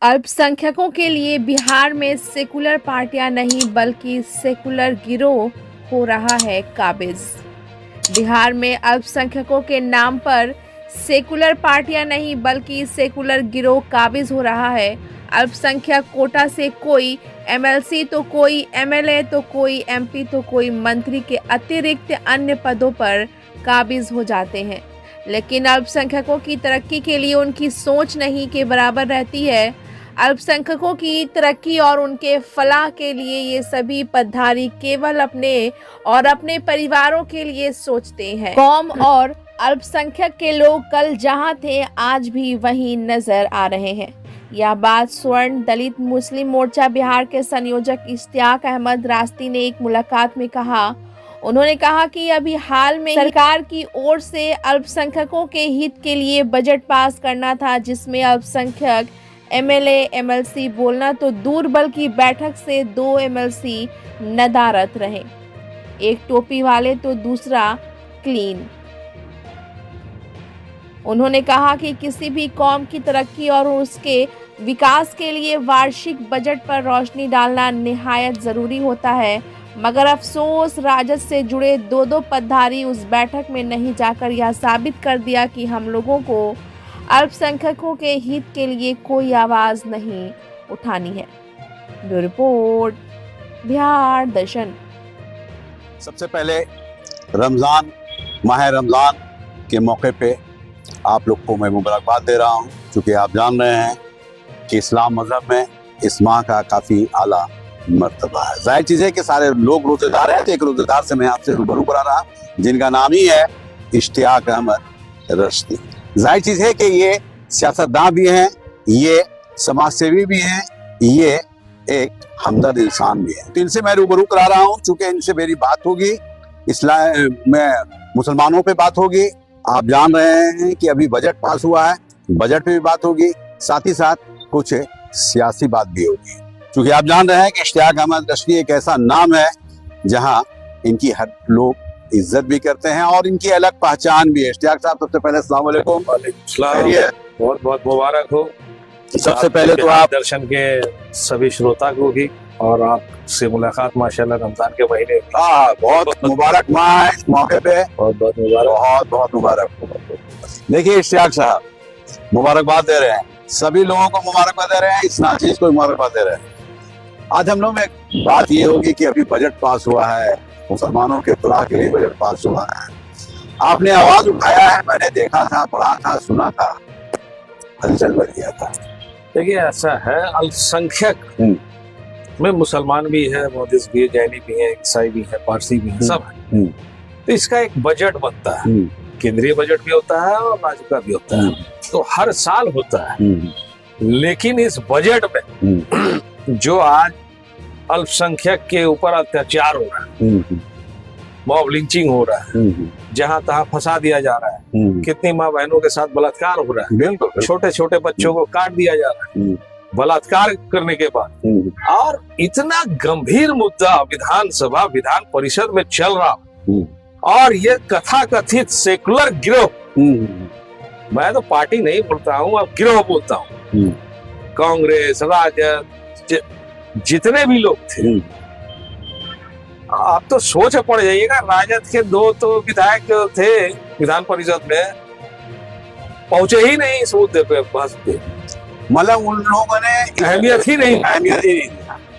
अल्पसंख्यकों के लिए बिहार में सेकुलर पार्टियां नहीं बल्कि सेकुलर गिरोह हो रहा है काबिज। बिहार में अल्पसंख्यकों के नाम पर सेकुलर पार्टियां नहीं बल्कि सेकुलर गिरोह काबिज हो रहा है। अल्पसंख्यक कोटा से कोई एमएलसी तो कोई एमएलए तो कोई एमपी तो कोई मंत्री के अतिरिक्त अन्य पदों पर काबिज हो जाते हैं, लेकिन अल्पसंख्यकों की तरक्की के लिए उनकी सोच नहीं के बराबर रहती है। अल्पसंख्यकों की तरक्की और उनके फलाह के लिए ये सभी पदधारी केवल अपने और अपने परिवारों के लिए सोचते हैं। कौम और अल्पसंख्यक के लोग कल जहां थे आज भी वहीं नजर आ रहे हैं। यह बात स्वर्ण दलित मुस्लिम मोर्चा बिहार के संयोजक इश्तियाक अहमद रास्ती ने एक मुलाकात में कहा। उन्होंने कहा कि अभी हाल में सरकार की ओर से अल्पसंख्यकों के हित के लिए बजट पास करना था, जिसमें अल्पसंख्यक एमएलए एमएलसी बोलना तो दूर बल्कि बैठक से 2 एमएलसी नदारत रहे, एक टोपी वाले तो दूसरा क्लीन। उन्होंने कहा कि किसी भी कौम की तरक्की और उसके विकास के लिए वार्षिक बजट पर रोशनी डालना निहायत जरूरी होता है, मगर अफसोस राजद से जुड़े 2 पदधारी उस बैठक में नहीं जाकर यह साबित कर दिया कि हम लोगों को अल्पसंख्यकों के हित के लिए कोई आवाज नहीं उठानी है। ब्यूरो रिपोर्ट, बिहार दर्शन। सबसे पहले माह रमजान के मौके पे आप लोग को मैं मुबारकबाद दे रहा हूँ, क्योंकि आप जान रहे हैं कि इस्लाम मजहब में इस माह का काफ़ी आला मर्तबा है। जाहिर चीज़ है कि सारे लोग रोजेदार हैं, तो एक रोजेदार से मैं आपसे रूबरू करा रहा, जिनका नाम ही है इश्तियाक अहमद रास्ती। जाहिर चीज़ है कि ये सियासतदान भी हैं, ये समाज सेवी भी हैं, ये एक हमदर्द इंसान भी है। तो इनसे मैं रूबरू करा रहा हूँ, चूँकि इनसे मेरी बात होगी इस्लाम में मुसलमानों पे बात होगी। आप जान रहे हैं कि अभी बजट पास हुआ है, बजट पे भी बात होगी, साथ ही साथ कुछ सियासी बात भी होगी। क्योंकि आप जान रहे हैं कि इश्तियाक अहमद रास्ती एक ऐसा नाम है जहां इनकी हर लोग इज्जत भी करते हैं और इनकी अलग पहचान भी है। इश्तियाक साहब, सबसे पहले अस्सलाम वालेकुम। बहुत बहुत मुबारक हो। सबसे पहले तो आप दर्शन के सभी श्रोता को भी, और आपसे मुलाकात माशाल्लाह रमजान के महीने बहुत मुबारक माह है, इस मौके पे बहुत बहुत मुबारक। बहुत बहुत मुबारक। देखिए इश्तियाक साहब, मुबारकबाद दे रहे हैं, सभी लोगों को मुबारकबाद दे रहे हैं, इस नाचीज को मुबारकबाद दे रहे हैं। आज हम लोग में बात ये होगी कि अभी बजट पास हुआ है, मुसलमानों के फलाह के लिए बजट पास हुआ है। आपने आवाज उठाया है, मैंने देखा था, पढ़ा था, सुना था, हलचल बन गया था। देखिए ऐसा है, अल्पसंख्यक में मुसलमान भी है, बौद्धिस्ट भी है, जैनी भी है, ईसाई भी है, पारसी भी है, सब है। तो इसका एक बजट बनता है, केंद्रीय बजट भी होता है और राज्य का भी होता है, तो हर साल होता है। लेकिन इस बजट में जो आज अल्पसंख्यक के ऊपर अत्याचार हो रहा है, मॉब लिंचिंग हो रहा है, जहां तहां फंसा दिया जा रहा है, कितनी माँ बहनों के साथ बलात्कार हो रहा है, बिल्कुल छोटे छोटे बच्चों को काट दिया जा रहा है बलात्कार करने के बाद, और इतना गंभीर मुद्दा विधानसभा विधान परिषद में चल रहा, और ये कथाकथित सेकुलर गिरोह, मैं तो पार्टी नहीं बोलता हूँ, अब गिरोह बोलता हूँ, कांग्रेस राजद जितने भी लोग थे, आप तो सोच पड़ जाइएगा। राजद के 2 तो विधायक जो थे विधान परिषद में पहुंचे ही नहीं इस मुद्दे पे बहस पे, मतलब उन लोगों ने अहमियत ही नहीं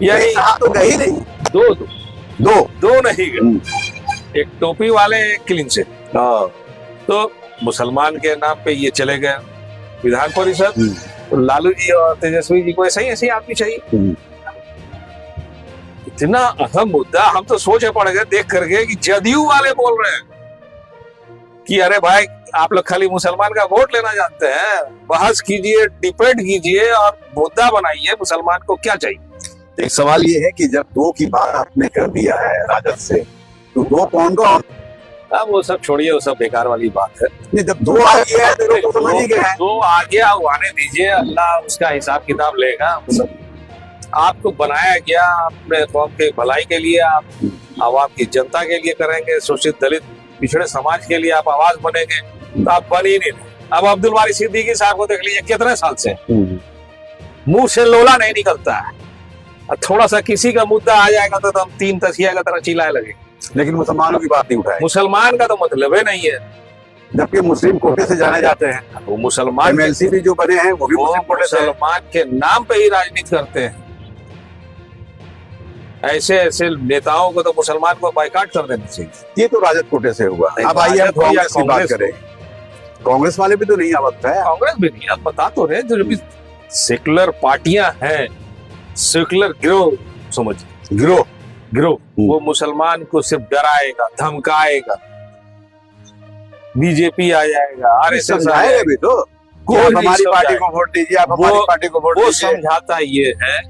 यही तो गई नहीं, दो नहीं गए, एक टोपी वाले, एक क्लीन से। तो मुसलमान के नाम पे ये चले गए विधान परिषद। तो लालू जी और तेजस्वी जी को ऐसे ही आदमी चाहिए। इतना अहम मुद्दा, हम तो सोचे पड़ गए देख करके कि जदयू वाले बोल रहे हैं कि अरे भाई आप लोग खाली मुसलमान का वोट लेना जानते हैं, बहस कीजिए, डिबेट कीजिए और मुद्दा बनाइए, मुसलमान को क्या चाहिए। एक सवाल ये है कि जब 2 की बात आपने कर दिया है राजद से, तो 2 कौन? अब वो सब छोड़िए, वो सब बेकार वाली बात है। नहीं, जब 2 आ गया है तो लोग समझ ही गए हैं। 2 आ गया, वो आने दीजिए, अल्लाह उसका हिसाब किताब लेगा। आपको बनाया गया अपने कौम के भलाई के लिए, आप आवाम की जनता के लिए करेंगे, शोषित दलित पिछड़े समाज के लिए आप आवाज बनेंगे, तो आप बन ही नहीं रहे। अब अब्दुल बारी सिद्दीकी साहब को देख लीजिए, कितने साल से मुंह से लोला नहीं निकलता है। और थोड़ा सा किसी का मुद्दा आ जाएगा तो हम 3 तसिया का तरह चिल्लाए लगे। लेकिन मुसलमानों की बात नहीं उठाए। मुसलमान का तो मतलब ही नहीं है, जबकि मुस्लिम कोटे से जाने जाते हैं। वो मुसलमान एमएलसी भी जो बने हैं वो भी मुस्लिम कोटे से हैं। मुसलमान के नाम पे ही राजनीति करते हैं। ऐसे ऐसे नेताओं को तो मुसलमान को बाइकाट कर देना चाहिए। ये तो राजद कोटे से हुआ। नहीं, अब आइए हम राजद हो या कांग्रेस की बात कांग्रेस करें। कांग्रेस वाले भी तो नहीं आवाज उठाया। कांग्रेस भी नहीं, आप बता तो रहे जो भी सेकुलर पार्टियां हैं, सेकुलर गिरोह समझिए, गिरोह वो मुसलमान को सिर्फ डराएगा, धमकाएगा। बीजेपी आ जाएगा, आरएसएस समझाएगा भी तो, आप हमारी पार्टी को वोट दीजिए, आप हमारी पार्टी को वोट वो दीजिए। समझाता ये है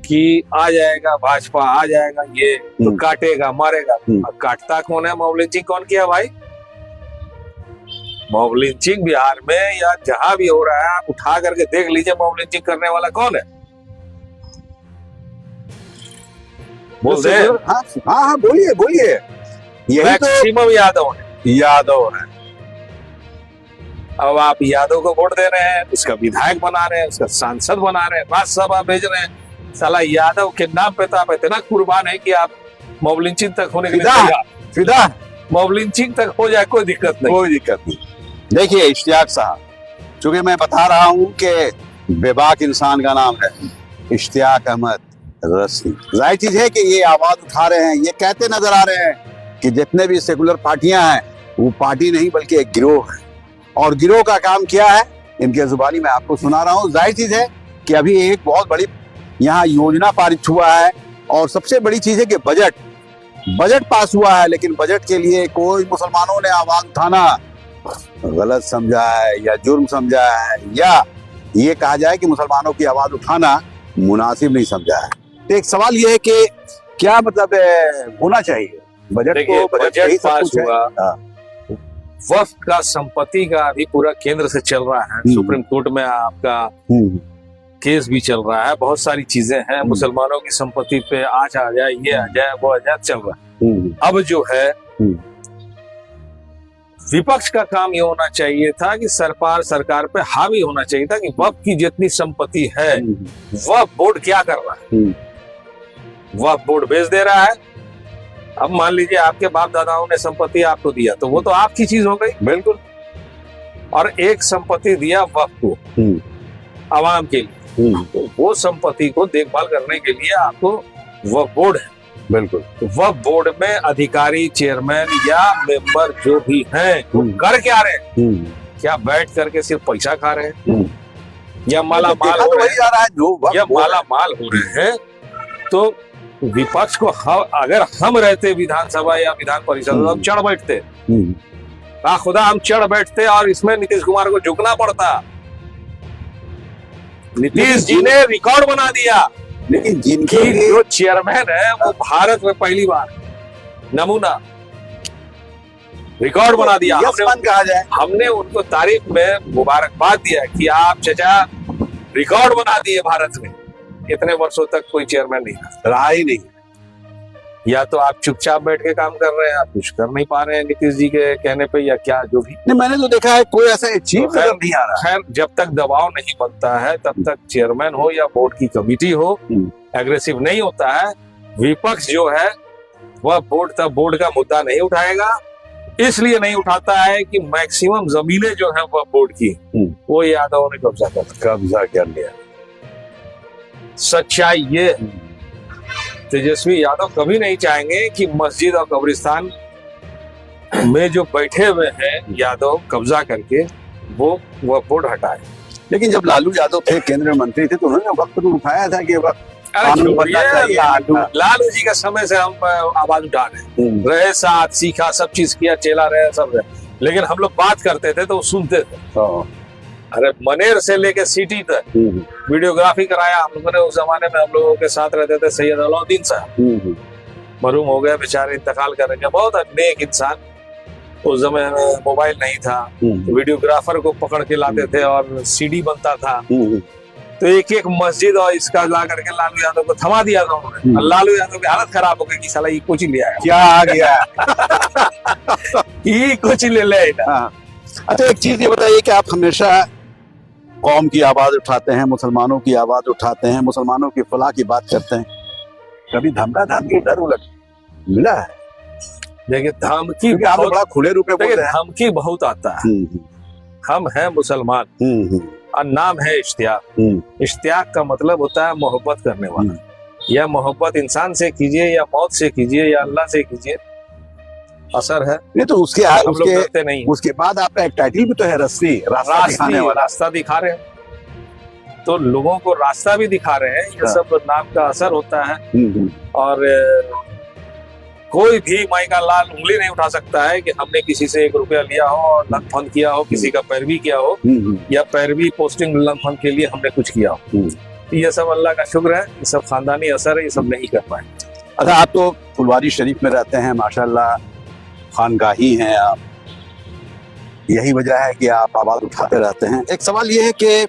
कि आ जाएगा भाजपा, आ जाएगा ये तो काटेगा मारेगा। अब काटता कौन है? मॉब लिंचिंग कौन किया भाई? मॉब लिंचिंग बिहार में या जहां भी हो रहा है, आप उठा करके देख लीजिए मॉब लिंचिंग करने वाला कौन है? बोल दे। हाँ हाँ बोलिए बोलिए। यही तो मैक्सिमम यादव है। यादव है। अब आप यादव को वोट दे रहे हैं, उसका विधायक बना रहे हैं, उसका सांसद बना रहे हैं, राज्यसभा भेज रहे हैं। साला यादव के नाम पे तो आप इतना कुर्बान है कि आप मॉब लिंचिंग तक होने के लिए तैयार। फिदा मॉब लिंचिंग तक हो जाए कोई दिक्कत नहीं। कोई दिक्कत नहीं। देखिए इश्तियाक साहब, चूंकि मैं बता रहा हूँ कि बेबाक इंसान का नाम है इश्तियाक अहमद रस्सी। जाहिर चीज है कि ये आवाज उठा रहे हैं, ये कहते नजर आ रहे हैं कि जितने भी सेकुलर पार्टियां हैं वो पार्टी नहीं बल्कि एक गिरोह है। और गिरोह का काम क्या है, इनके जुबानी मैं आपको सुना रहा हूँ। जाहिर चीज है कि अभी एक बहुत बड़ी यहाँ योजना पारित हुआ है और सबसे बड़ी चीज है कि बजट पास हुआ है, लेकिन बजट के लिए कोई मुसलमानों ने आवाज उठाना गलत समझा है या जुर्म समझा है, या ये कहा जाए कि मुसलमानों की आवाज उठाना मुनासिब नहीं समझा है। तो एक सवाल ये है कि क्या मतलब होना चाहिए बजट को? बजट पास हुआ, वक्फ का संपत्ति का अभी पूरा केंद्र से चल रहा है, सुप्रीम कोर्ट में आपका केस भी चल रहा है, बहुत सारी चीजें हैं। मुसलमानों की संपत्ति पे आज आ जाए, ये आ जाए, वो आ जाए, चल रहा है। अब जो है विपक्ष का काम ये होना चाहिए था कि सरकार पे हावी होना चाहिए था कि वक्फ की जितनी संपत्ति है वक्फ बोर्ड क्या कर रहा है। वक्फ बोर्ड बेच दे रहा है। अब मान लीजिए आपके बाप दादाओं ने संपत्ति आपको दिया तो वो तो आपकी चीज हो गई, बिल्कुल। और एक संपत्ति दिया वक्फ को आवाम के लिए, तो वो संपत्ति को देखभाल करने के लिए आपको वक्फ बोर्ड है, बिल्कुल। वक्फ बोर्ड में अधिकारी, चेयरमैन या मेंबर जो भी हैं वो कर क्या रहे हैं? क्या बैठ करके सिर्फ पैसा खा रहे हैं या माला माल हो रहे हैं? या माला माल हो रहे हैं? तो विपक्ष को अगर हम रहते विधानसभा या विधान परिषद तो हम चढ़ बैठते, खुदा हम चढ़ बैठते और इसमें नीतीश कुमार को झुकना पड़ता। नीतीश जी ने रिकॉर्ड बना दिया, लेकिन जिनके जो चेयरमैन है वो भारत में पहली बार नमूना रिकॉर्ड बना दिया। हमने उनको तारीफ में मुबारकबाद दिया कि आप चाचा रिकॉर्ड बना दिए भारत में। इतने वर्षों तक कोई चेयरमैन नहीं रहा ही नहीं। या तो आप चुपचाप बैठ के काम कर रहे हैं, आप कुछ कर नहीं पा रहे हैं नीतीश जी के कहने पे, या क्या जो भी नहीं। मैंने तो देखा है कोई ऐसा चीफ नहीं आ रहा। खैर, जब तक दबाव नहीं बनता है तब तक चेयरमैन हो या बोर्ड की कमेटी हो एग्रेसिव नहीं होता है। विपक्ष जो है वह बोर्ड का मुद्दा नहीं उठाएगा। इसलिए नहीं उठाता है कि मैक्सिमम जमीनें जो है वह बोर्ड की वो यादव ने कब्जा कर लिया। सच्चाई ये तेजस्वी यादव कभी नहीं चाहेंगे कि मस्जिद और कब्रिस्तान में जो बैठे हुए हैं यादव कब्जा करके वो बोर्ड हटाए। लेकिन जब लालू यादव थे केंद्रीय मंत्री थे तो उन्होंने वक्त तो उठाया था कि लालू जी का समय से हम आवाज उठा रहे साथ, सीखा, सब चीज किया, चेला रहे, सब रहे। लेकिन हम लोग बात करते थे तो सुनते थे। अरे मनेर से लेके सिटी तक वीडियोग्राफी कराया हम लोगों ने। उस जमाने में हम लोगों के साथ रहते थे सैयद अलाउद्दीन साहब, मरूम हो गए बेचारे, इंतकाल करेंगे। बहुत नेक इंसान। उस जमाने में मोबाइल नहीं था, वीडियोग्राफर को पकड़ के लाते थे और सीडी बनता था। तो एक एक मस्जिद और इसका ला करके लालू यादव को थमा दिया था उन्होंने। लालू यादव की हालत खराब हो गई कि साला ये कुछ ही ले आया, क्या आ गया ये कुछ ले ले। अच्छा एक चीज ये बताइए कि आप हमेशा कौम की आवाज उठाते हैं, मुसलमानों की आवाज उठाते हैं, मुसलमानों की फलाह की बात करते हैं, कभी धमका धमकी डर मिला है? देखिए धमकी क्योंकि आप लोग बड़ा खुले रूप में बोलते हैं। धमकी बहुत आता है। हम हैं मुसलमान और नाम है इश्तियाक। इश्तियाक का मतलब होता है मोहब्बत करने वाला। या मोहब्बत इंसान से कीजिए या मौत से कीजिए या अल्लाह से कीजिए, असर है नहीं तो उसके हम लोग डरते नहीं। उसके बाद आपका एक टाइटल भी तो है, रास्ता दिखाने वाला। रास्ता दिखा रहे हैं तो लोगों को रास्ता भी दिखा रहे हैं। ये सब नाम का असर होता है। और कोई भी माई का लाल उंगली नहीं उठा सकता है कि हमने किसी से 1 रुपया लिया हो और लंच फंड किया हो, किसी का पैरवी किया हो या पैरवी पोस्टिंग लंच फंड के लिए हमने कुछ किया हो। ये सब अल्लाह का शुक्र है, ये सब खानदानी असर है, ये सब नहीं कर पाए। अच्छा, आप तो फुलवारी शरीफ में रहते हैं, माशाल्लाह खानगाही हैं आप, यही वजह है कि आप आवाज उठाते रहते हैं। एक सवाल ये है कि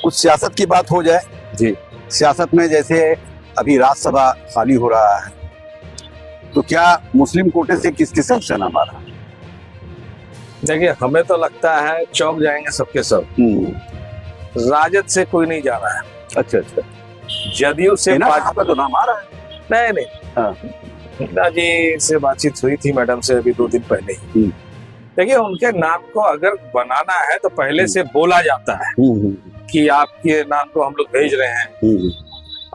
कुछ सियासत की बात हो जाए। जी, सियासत में जैसे अभी राज्यसभा खाली हो रहा है, तो क्या मुस्लिम कोटे से किसकी सेक्शन हमारा? देखिए हमें तो लगता है चौक जाएंगे सबके सब। राजद से कोई नहीं जा रहा है। अच्छा अच्छा, जदयू से भाजपा तो नाम आ रहा है। नहीं हाँ। मीना जी से बातचीत हुई थी मैडम से अभी 2 दिन पहले ही। देखिए उनके नाम को अगर बनाना है तो पहले से बोला जाता है कि आपके नाम को हम लोग भेज रहे हैं।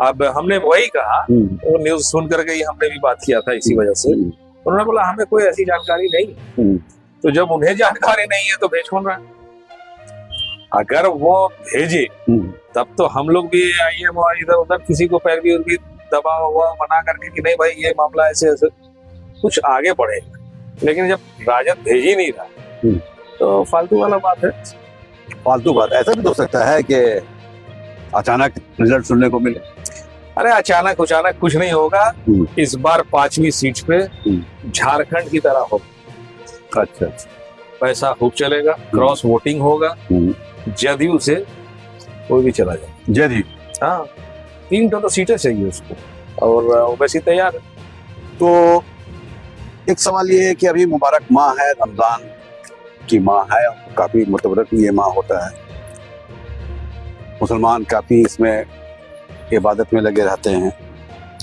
अब हमने वही कहा, वो न्यूज सुन करके ही हमने भी बात किया था इसी वजह से। उन्होंने बोला हमें कोई ऐसी जानकारी नहीं। तो जब उन्हें जानकारी नहीं है तो भेज कौन रहा है? अगर वो भेजे तब तो हम लोग भी आइए इधर उधर किसी को पैरवी उर्वी दबाव हुआ बना करके कि नहीं भाई ये मामला ऐसे ऐसे कुछ आगे बढ़े। लेकिन जब राजद भेज ही नहीं रहा तो फालतू वाला बात है। फालतू बात ऐसा भी हो सकता है कि अचानक रिजल्ट सुनने को मिले। अरे अचानक कुछ नहीं होगा। इस बार 5वीं सीट पे झारखंड की तरह होगा। अच्छा, पैसा खूब चलेगा, क्रॉस वोटिंग होगा, जदयू से कोई भी चला जाए। जदयू हाँ, 3 तो सीटें चाहिए उसको और वैसे तैयार है। तो एक सवाल ये है कि अभी मुबारक माह है, रमजान की माह है, काफी मुतबरक ये माह होता है। मुसलमान काफी इसमें इबादत में लगे रहते हैं,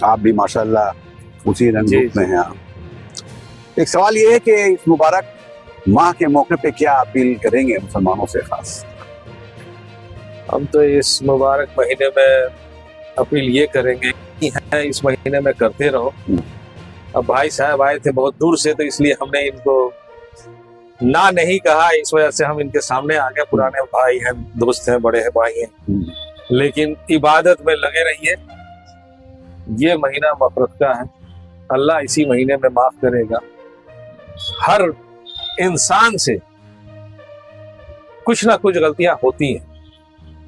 आप भी माशाल्लाह उसी रंग रूप में हैं आप। एक सवाल ये है कि इस मुबारक माह के मौके पे क्या अपील करेंगे मुसलमानों से खास? हम तो इस मुबारक महीने में अपील ये करेंगे कि इस महीने में करते रहो। अब भाई साहब आए थे बहुत दूर से तो इसलिए हमने इनको ना नहीं कहा, इस वजह से हम इनके सामने आ गए। पुराने भाई हैं, दोस्त हैं, बड़े हैं, भाई हैं, लेकिन इबादत में लगे रहिए। ये महीना मफरत का है, अल्लाह इसी महीने में माफ करेगा। हर इंसान से कुछ ना कुछ गलतियां होती हैं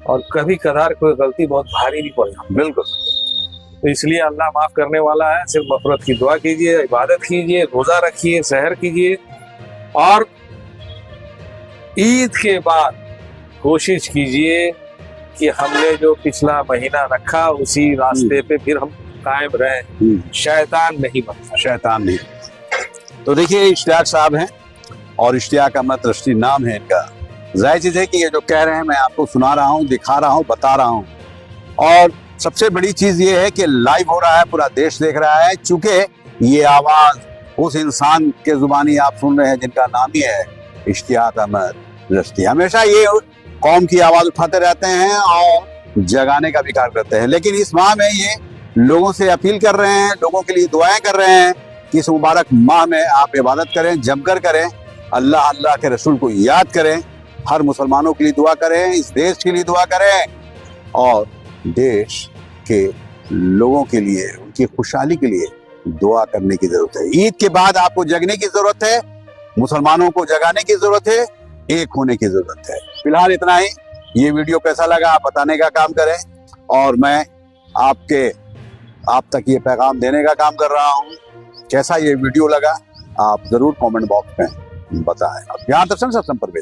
और कभी कदार कोई गलती बहुत भारी भी पड़ जाती है। बिल्कुल, तो इसलिए अल्लाह माफ करने वाला है। सिर्फ मफरत की दुआ कीजिए, इबादत कीजिए, रोजा रखिए, सहर कीजिए और ईद के बाद कोशिश कीजिए कि हमने जो पिछला महीना रखा उसी रास्ते पे फिर हम कायम रहें। शैतान नहीं बनता, शैतान नहीं। तो देखिए इश्तियाक साहब हैं और इश्तियाक अहमद रश्दी नाम है इनका। जाहिर चीज है कि ये जो कह रहे हैं मैं आपको सुना रहा हूँ, दिखा रहा हूँ, बता रहा हूँ। और सबसे बड़ी चीज ये है कि लाइव हो रहा है, पूरा देश देख रहा है। चूंकि ये आवाज उस इंसान के जुबानी आप सुन रहे हैं जिनका नाम ही है इश्तियाक अहमद रश्दी। हमेशा ये कौम की आवाज उठाते रहते हैं और जगाने का भी कार्य करते हैं, लेकिन इस माह में ये लोगों से अपील कर रहे हैं, लोगों के लिए दुआएं कर रहे हैं कि इस मुबारक माह में आप इबादत करें, जमकर करें, अल्लाह अल्लाह के रसूल को याद करें, हर मुसलमानों के लिए दुआ करें, इस देश के लिए दुआ करें और देश के लोगों के लिए, उनकी खुशहाली के लिए दुआ करने की जरूरत है। ईद के बाद आपको जगने की जरूरत है, मुसलमानों को जगाने की जरूरत है, एक होने की जरूरत है। फिलहाल इतना ही। ये वीडियो कैसा लगा आप बताने का काम करें और मैं आप तक ये पैगाम देने का काम कर रहा हूँ। कैसा ये वीडियो लगा आप जरूर कमेंट बॉक्स में बताएं। यहाँ दर्शन सब संपर्क